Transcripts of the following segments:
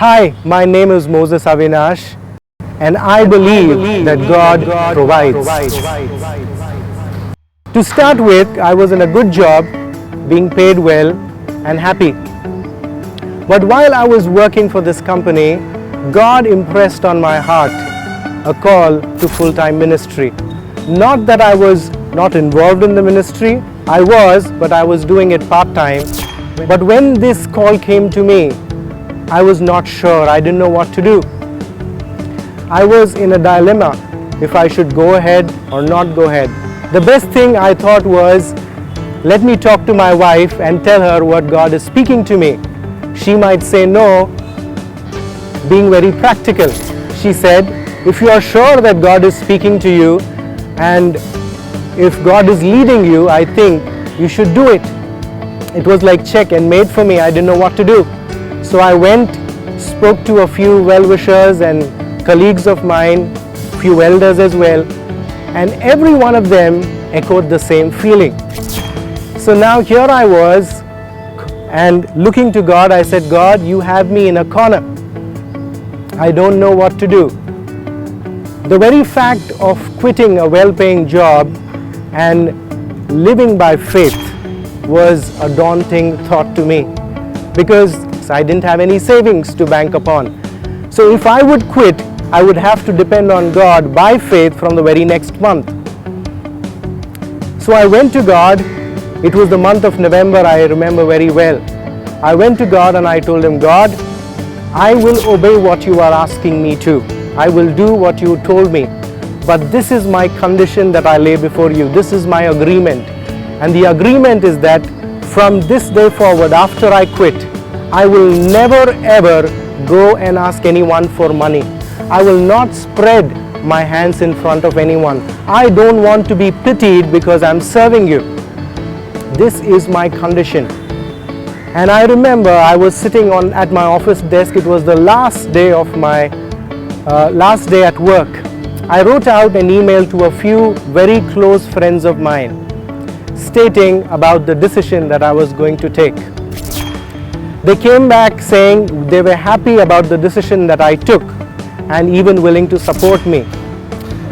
Hi, my name is Moses Avinash, and I believe that God provides. To start with, I was in a good job, being paid well and happy. But while I was working for this company, God impressed on my heart a call to full-time ministry. Not that I was not involved in the ministry, I was, but I was doing it part-time. But when this call came to me, I was not sure. I didn't know what to do. I was in a dilemma if I should go ahead or not go ahead. The best thing I thought was, let me talk to my wife and tell her what God is speaking to me. She might say no, being very practical. She said, if you are sure that God is speaking to you and if God is leading you, I think you should do it. It was like check and made for me. I didn't know what to do. So I went, spoke to a few well-wishers and colleagues of mine, few elders as well, and every one of them echoed the same feeling. So now here I was, and looking to God, I said, God, you have me in a corner. I don't know what to do. The very fact of quitting a well-paying job and living by faith was a daunting thought to me, because I didn't have any savings to bank upon. So if I would quit, I would have to depend on God by faith from the very next month. So I went to God. It was the month of November, I remember very well. I went to God and I told him, God, I will obey what you are asking me to. I will do what you told me. But this is my condition that I lay before you. This is my agreement. And the agreement is that from this day forward, after I quit, I will never ever go and ask anyone for money. I will not spread my hands in front of anyone. I don't want to be pitied because I'm serving you. This is my condition. And I remember I was sitting at my office desk. It was the last day of my last day at work. I wrote out an email to a few very close friends of mine stating about the decision that I was going to take. They came back saying they were happy about the decision that I took and even willing to support me.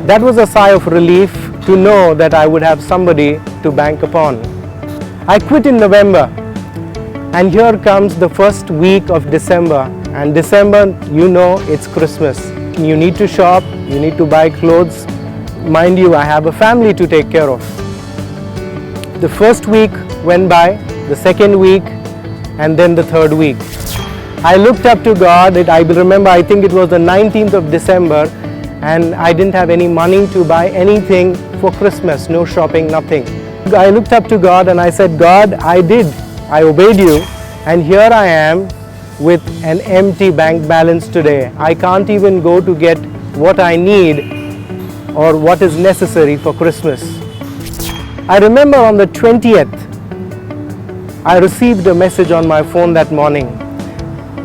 That was a sigh of relief to know that I would have somebody to bank upon. I quit in November, and here comes the first week of December. And December, you know, it's Christmas. You need to shop, you need to buy clothes. Mind you, I have a family to take care of. The first week went by, the second week, and then the third week. I looked up to God. I remember, I think it was the 19th of December, and I didn't have any money to buy anything for Christmas, no shopping, nothing. I looked up to God and I said, God, I obeyed you, and here I am with an empty bank balance today. I can't even go to get what I need or what is necessary for Christmas. I remember on the 20th, I received a message on my phone that morning.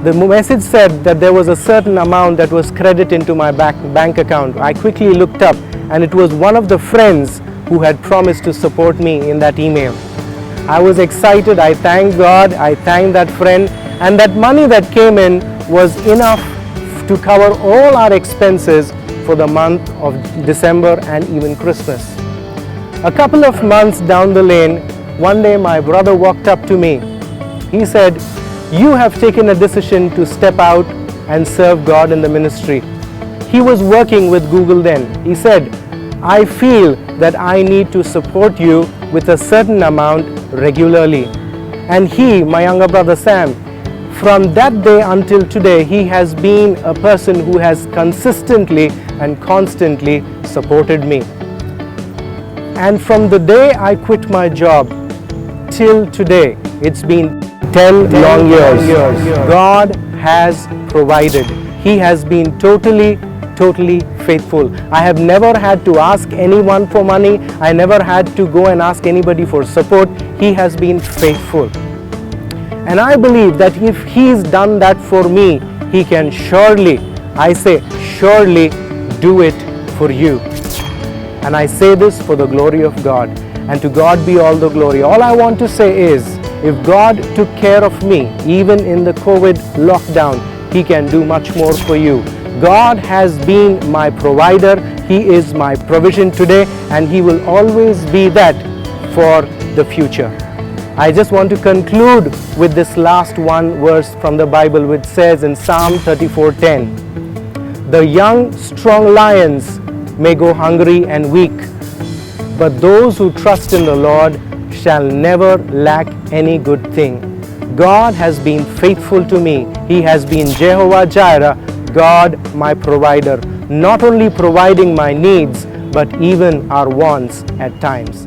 The message said that there was a certain amount that was credited into my bank account. I quickly looked up, and it was one of the friends who had promised to support me in that email. I was excited. I thanked God. I thanked that friend. And that money that came in was enough to cover all our expenses for the month of December and even Christmas. A couple of months down the lane, one day my brother walked up to me. He said, you have taken a decision to step out and serve God in the ministry. He was working with Google then. He said, I feel that I need to support you with a certain amount regularly. And he, my younger brother Sam, from that day until today, he has been a person who has consistently and constantly supported me. And from the day I quit my job till today, it's been 10 long years. God has provided. He has been totally faithful. I have never had to ask anyone for money. I never had to go and ask anybody for support. He has been faithful. And I believe that if He's done that for me, He can surely, I say surely, do it for you. And I say this for the glory of God. And to God be all the glory. All I want to say is, if God took care of me, even in the COVID lockdown, He can do much more for you. God has been my provider. He is my provision today, and He will always be that for the future. I just want to conclude with this last one verse from the Bible, which says in Psalm 34:10, "The young strong lions may go hungry and weak, but those who trust in the Lord shall never lack any good thing." God has been faithful to me. He has been Jehovah Jireh, God my provider, not only providing my needs, but even our wants at times.